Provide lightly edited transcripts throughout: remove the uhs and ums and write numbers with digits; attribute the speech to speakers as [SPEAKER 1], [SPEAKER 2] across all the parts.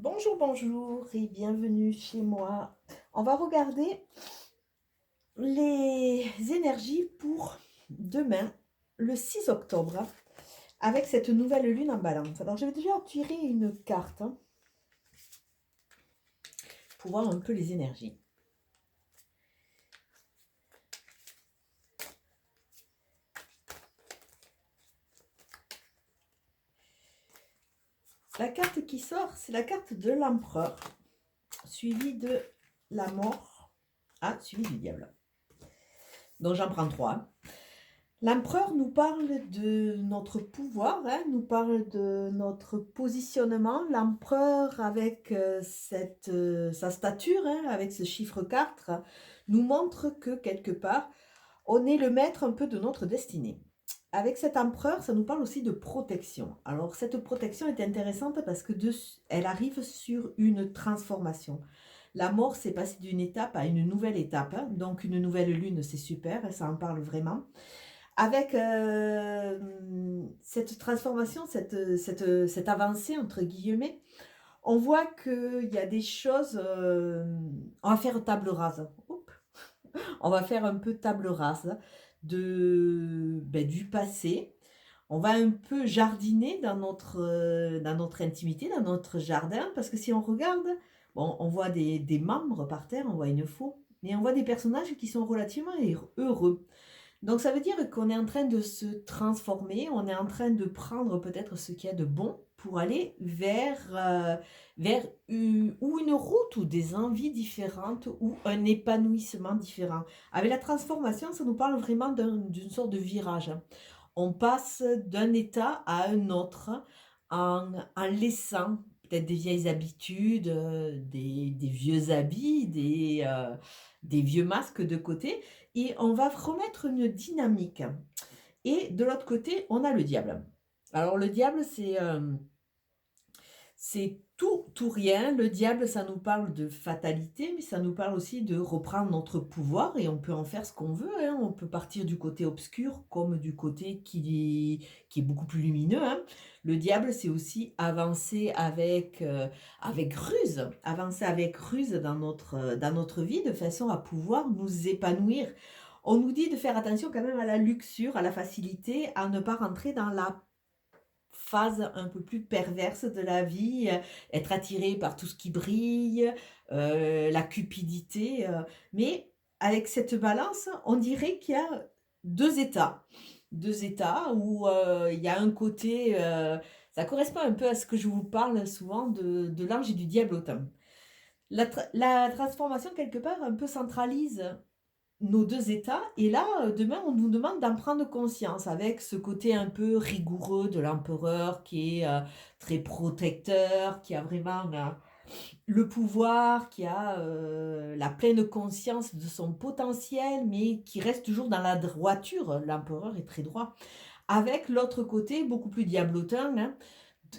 [SPEAKER 1] Bonjour, bonjour et bienvenue chez moi. On va regarder les énergies pour demain, le 6 octobre, avec cette nouvelle lune en balance. Alors, je vais déjà tirer une carte pour voir un peu les énergies. La carte qui sort, c'est la carte de l'empereur, suivie de la mort, suivie du diable. Donc, j'en prends trois. L'empereur nous parle de notre pouvoir, nous parle de notre positionnement. L'empereur, avec sa stature, avec ce chiffre 4, nous montre que quelque part, on est le maître un peu de notre destinée. Avec cet empereur, ça nous parle aussi de protection. Alors, cette protection est intéressante parce que elle arrive sur une transformation. La mort, c'est passer d'une étape à une nouvelle étape. Donc, une nouvelle lune, c'est super, ça en parle vraiment. Avec cette transformation, cette avancée, entre guillemets, on voit qu'il y a des choses... on va faire table rase. Oups. On va faire un peu table rase du passé. On va un peu jardiner dans notre intimité, dans notre jardin, parce que si on regarde, bon, on voit des membres par terre, on voit une faux, mais on voit des personnages qui sont relativement heureux. Donc ça veut dire qu'on est en train de se transformer, on est en train de prendre peut-être ce qu'il y a de bon pour aller vers ou une route ou des envies différentes ou un épanouissement différent. Avec la transformation, ça nous parle vraiment d'une sorte de virage. On passe d'un état à un autre en laissant peut-être des vieilles habitudes, des vieux habits, des vieux masques de côté, et on va remettre une dynamique. Et de l'autre côté, on a le diable. Alors le diable, c'est tout rien. Le diable, ça nous parle de fatalité, mais ça nous parle aussi de reprendre notre pouvoir et on peut en faire ce qu'on veut. On peut partir du côté obscur comme du côté qui est beaucoup plus lumineux. Le diable, c'est aussi avancer avec ruse, avancer avec ruse dans notre vie de façon à pouvoir nous épanouir. On nous dit de faire attention quand même à la luxure, à la facilité, à ne pas rentrer dans la phase un peu plus perverse de la vie, être attiré par tout ce qui brille, la cupidité. Mais avec cette balance, on dirait qu'il y a deux états. Deux états où il y a un côté... ça correspond un peu à ce que je vous parle souvent de l'ange et du diable autant. La transformation, quelque part, un peu centralise nos deux états. Et là, demain, on nous demande d'en prendre conscience avec ce côté un peu rigoureux de l'empereur qui est très protecteur, qui a vraiment le pouvoir, qui a la pleine conscience de son potentiel, mais qui reste toujours dans la droiture. L'empereur est très droit. Avec l'autre côté, beaucoup plus diablotin,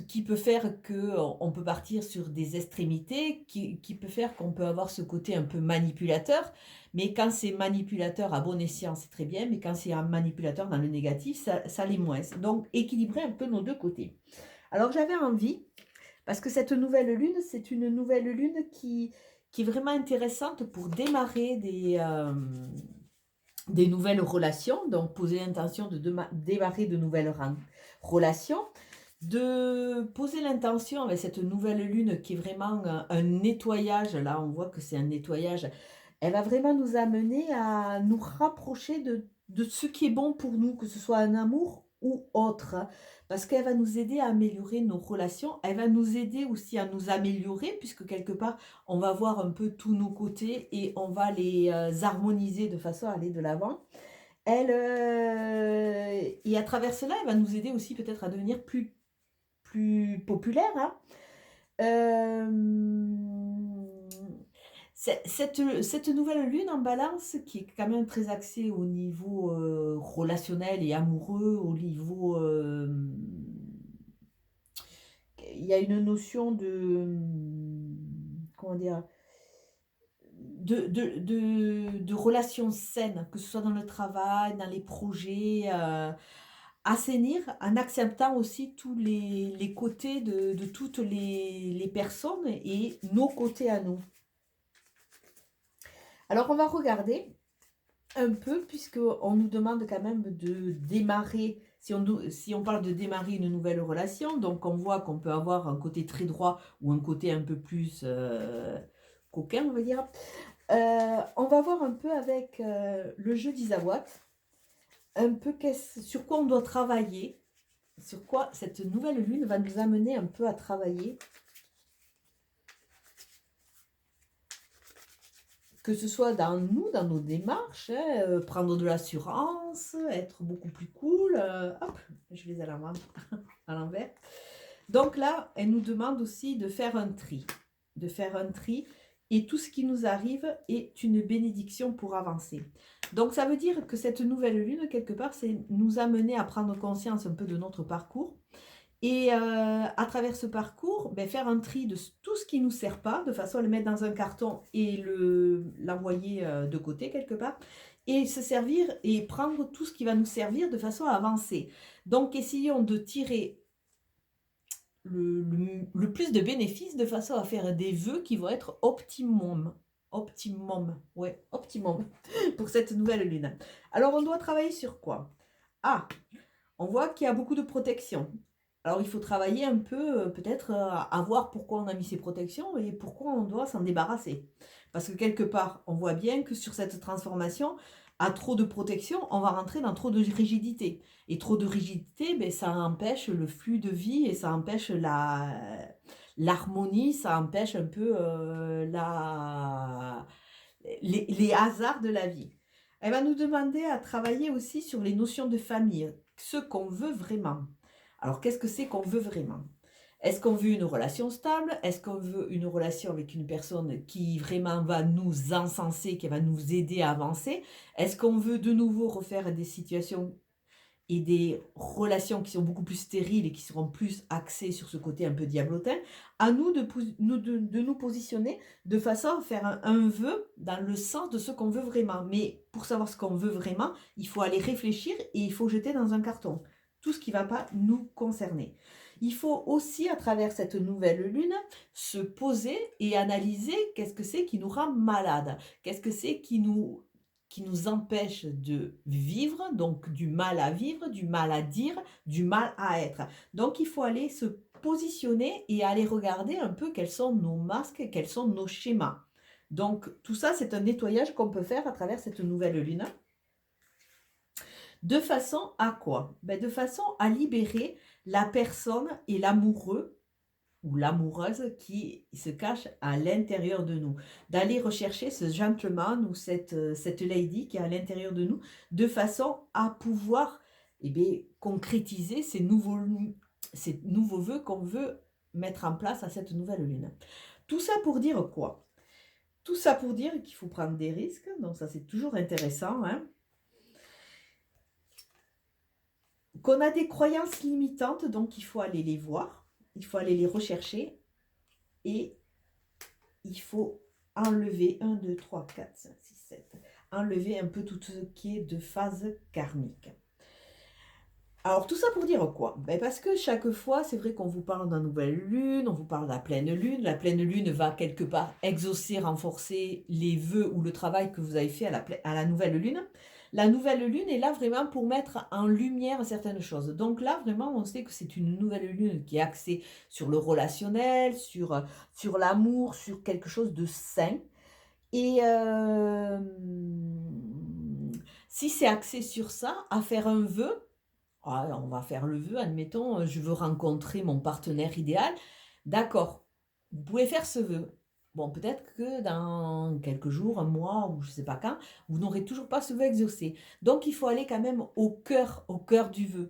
[SPEAKER 1] qui peut faire que on peut partir sur des extrémités, qui peut faire qu'on peut avoir ce côté un peu manipulateur. Mais quand c'est manipulateur à bon escient, c'est très bien. Mais quand c'est un manipulateur dans le négatif, ça l'est moins. Donc, équilibrer un peu nos deux côtés. Alors, j'avais envie, parce que cette nouvelle lune, c'est une nouvelle lune qui est vraiment intéressante pour démarrer des nouvelles relations. Donc, poser l'intention de démarrer de nouvelles relations, de poser l'intention avec cette nouvelle lune qui est vraiment un nettoyage. Là, on voit que c'est un nettoyage. Elle va vraiment nous amener à nous rapprocher de ce qui est bon pour nous, que ce soit un amour ou autre, parce qu'elle va nous aider à améliorer nos relations. Elle va nous aider aussi à nous améliorer, puisque quelque part, on va voir un peu tous nos côtés et on va les harmoniser de façon à aller de l'avant. Et à travers cela, elle va nous aider aussi peut-être à devenir plus populaire. Euh, cette nouvelle lune en balance, qui est quand même très axée au niveau relationnel et amoureux, au niveau... il y a une notion de... comment dire, de relations saines, que ce soit dans le travail, dans les projets, assainir en acceptant aussi tous les côtés de toutes les personnes et nos côtés à nous. Alors on va regarder un peu puisqu'on nous demande quand même de démarrer, si on parle de démarrer une nouvelle relation, donc on voit qu'on peut avoir un côté très droit ou un côté un peu plus coquin, on va dire. On va voir un peu avec le jeu d'Isawat, un peu sur quoi on doit travailler, sur quoi cette nouvelle lune va nous amener un peu à travailler. Que ce soit dans nous, dans nos démarches, hein, prendre de l'assurance, être beaucoup plus cool. Hop, je les ai à l'envers. Donc là, elle nous demande aussi de faire un tri. De faire un tri. Et tout ce qui nous arrive est une bénédiction pour avancer. Donc ça veut dire que cette nouvelle lune, quelque part, c'est nous amener à prendre conscience un peu de notre parcours. Et à travers ce parcours, ben, faire un tri de tout ce qui ne nous sert pas, de façon à le mettre dans un carton et l'envoyer de côté quelque part, et se servir et prendre tout ce qui va nous servir de façon à avancer. Donc essayons de tirer le plus de bénéfices de façon à faire des vœux qui vont être optimum. Optimum, ouais, optimum pour cette nouvelle lune. Alors on doit travailler sur quoi? Ah, on voit qu'il y a beaucoup de protection. Alors, il faut travailler un peu, peut-être, à voir pourquoi on a mis ces protections et pourquoi on doit s'en débarrasser. Parce que quelque part, on voit bien que sur cette transformation, à trop de protection, on va rentrer dans trop de rigidité. Et trop de rigidité, ben, ça empêche le flux de vie et ça empêche l'harmonie, ça empêche un peu les hasards de la vie. Elle va nous demander à travailler aussi sur les notions de famille, ce qu'on veut vraiment. Alors, qu'est-ce que c'est qu'on veut vraiment? Est-ce qu'on veut une relation stable? Est-ce qu'on veut une relation avec une personne qui vraiment va nous encenser, qui va nous aider à avancer? Est-ce qu'on veut de nouveau refaire des situations et des relations qui sont beaucoup plus stériles et qui seront plus axées sur ce côté un peu diablotin? À nous de nous positionner de façon à faire un vœu dans le sens de ce qu'on veut vraiment. Mais pour savoir ce qu'on veut vraiment, il faut aller réfléchir et il faut jeter dans un carton tout ce qui ne va pas nous concerner. Il faut aussi, à travers cette nouvelle lune, se poser et analyser qu'est-ce que c'est qui nous rend malade, qu'est-ce que c'est qui nous empêche de vivre, donc du mal à vivre, du mal à dire, du mal à être. Donc il faut aller se positionner et aller regarder un peu quels sont nos masques, quels sont nos schémas. Donc tout ça, c'est un nettoyage qu'on peut faire à travers cette nouvelle lune. De façon à quoi? De façon à libérer la personne et l'amoureux ou l'amoureuse qui se cache à l'intérieur de nous. D'aller rechercher ce gentleman ou cette lady qui est à l'intérieur de nous, de façon à pouvoir concrétiser ces nouveaux vœux qu'on veut mettre en place à cette nouvelle lune. Tout ça pour dire quoi? Tout ça pour dire qu'il faut prendre des risques, donc ça c'est toujours intéressant, hein? Qu'on a des croyances limitantes, donc il faut aller les voir, il faut aller les rechercher et il faut enlever 1, 2, 3, 4, 5, 6, 7, enlever un peu tout ce qui est de phase karmique. Alors tout ça pour dire quoi? Parce que chaque fois, c'est vrai qu'on vous parle de la nouvelle lune, on vous parle de la pleine lune. La pleine lune va quelque part exaucer, renforcer les vœux ou le travail que vous avez fait à la nouvelle lune. La nouvelle lune est là vraiment pour mettre en lumière certaines choses. Donc là, vraiment, on sait que c'est une nouvelle lune qui est axée sur le relationnel, sur l'amour, sur quelque chose de sain. Et si c'est axé sur ça, à faire un vœu, on va faire le vœu, admettons, je veux rencontrer mon partenaire idéal. D'accord, vous pouvez faire ce vœu. Bon, peut-être que dans quelques jours, un mois ou je ne sais pas quand, vous n'aurez toujours pas ce vœu exaucé. Donc, il faut aller quand même au cœur du vœu.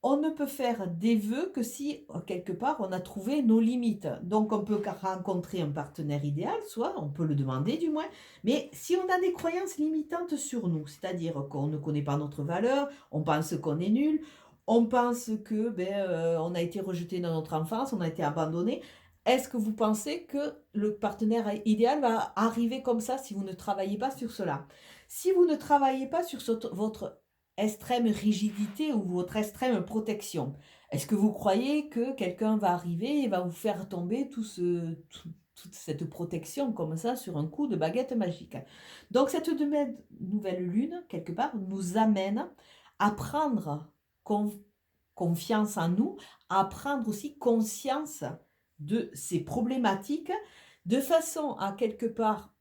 [SPEAKER 1] On ne peut faire des vœux que si, quelque part, on a trouvé nos limites. Donc, on peut rencontrer un partenaire idéal, soit on peut le demander du moins, mais si on a des croyances limitantes sur nous, c'est-à-dire qu'on ne connaît pas notre valeur, on pense qu'on est nul, on pense que on a été rejeté dans notre enfance, on a été abandonné, est-ce que vous pensez que le partenaire idéal va arriver comme ça si vous ne travaillez pas sur cela? Si vous ne travaillez pas sur votre extrême rigidité ou votre extrême protection? Est-ce que vous croyez que quelqu'un va arriver et va vous faire tomber toute cette protection comme ça sur un coup de baguette magique? Donc cette nouvelle lune, quelque part, nous amène à prendre conf confiance en nous, à prendre aussi conscience de ces problématiques, de façon à quelque part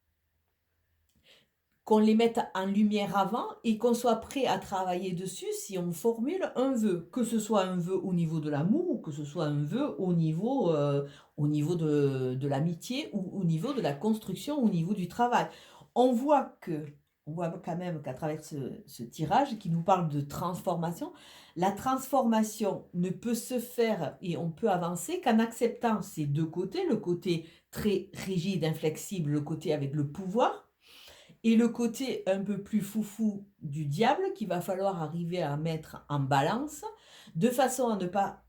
[SPEAKER 1] qu'on les mette en lumière avant et qu'on soit prêt à travailler dessus si on formule un vœu. Que ce soit un vœu au niveau de l'amour ou que ce soit un vœu au niveau de l'amitié ou au niveau de la construction, au niveau du travail. On voit que on voit quand même qu'à travers ce tirage qui nous parle de transformation, la transformation ne peut se faire et on peut avancer qu'en acceptant ces 2 côtés, le côté très rigide, inflexible, le côté avec le pouvoir et le côté un peu plus foufou du diable qu'il va falloir arriver à mettre en balance, de façon à ne pas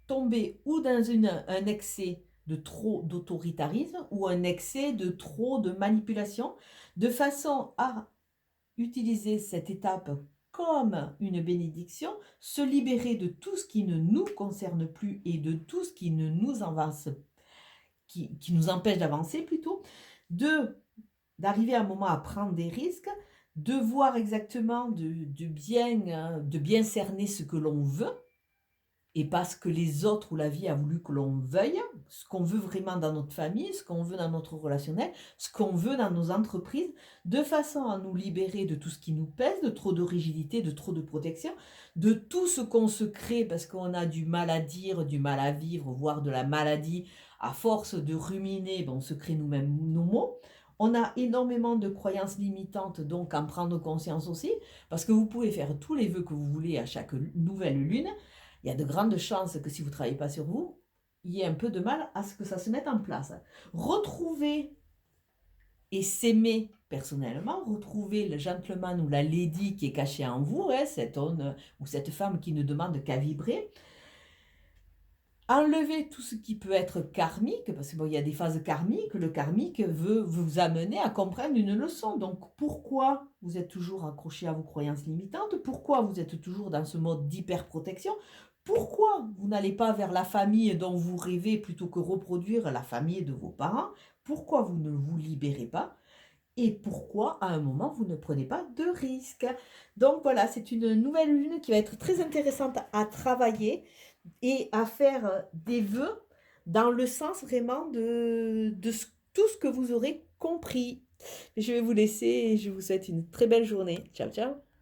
[SPEAKER 1] tomber ou dans un excès de trop d'autoritarisme ou un excès de trop de manipulation, de façon à utiliser cette étape comme une bénédiction, se libérer de tout ce qui ne nous concerne plus et de tout ce qui ne nous avance, qui nous empêche d'avancer plutôt, de d'arriver à un moment à prendre des risques, de voir exactement, de bien cerner ce que l'on veut et pas ce que les autres ou la vie a voulu que l'on veuille, ce qu'on veut vraiment dans notre famille, ce qu'on veut dans notre relationnel, ce qu'on veut dans nos entreprises, de façon à nous libérer de tout ce qui nous pèse, de trop de rigidité, de trop de protection, de tout ce qu'on se crée parce qu'on a du mal à dire, du mal à vivre, voire de la maladie. À force de ruminer, ben, on se crée nous-mêmes nos mots. On a énormément de croyances limitantes, donc en prendre conscience aussi, parce que vous pouvez faire tous les vœux que vous voulez à chaque nouvelle lune. Il y a de grandes chances que si vous ne travaillez pas sur vous, il y ait un peu de mal à ce que ça se mette en place. Retrouver et s'aimer personnellement, retrouver le gentleman ou la lady qui est caché en vous, hein, cet homme ou cette femme qui ne demande qu'à vibrer. Enlever tout ce qui peut être karmique, parce qu'il bon, y a des phases karmiques, le karmique veut vous amener à comprendre une leçon. Donc pourquoi vous êtes toujours accroché à vos croyances limitantes? Pourquoi vous êtes toujours dans ce mode d'hyperprotection? Pourquoi vous n'allez pas vers la famille dont vous rêvez plutôt que reproduire la famille de vos parents? Pourquoi vous ne vous libérez pas? Et pourquoi, à un moment, vous ne prenez pas de risques? Donc voilà, c'est une nouvelle lune qui va être très intéressante à travailler et à faire des vœux dans le sens vraiment tout ce que vous aurez compris. Je vais vous laisser et je vous souhaite une très belle journée. Ciao, ciao.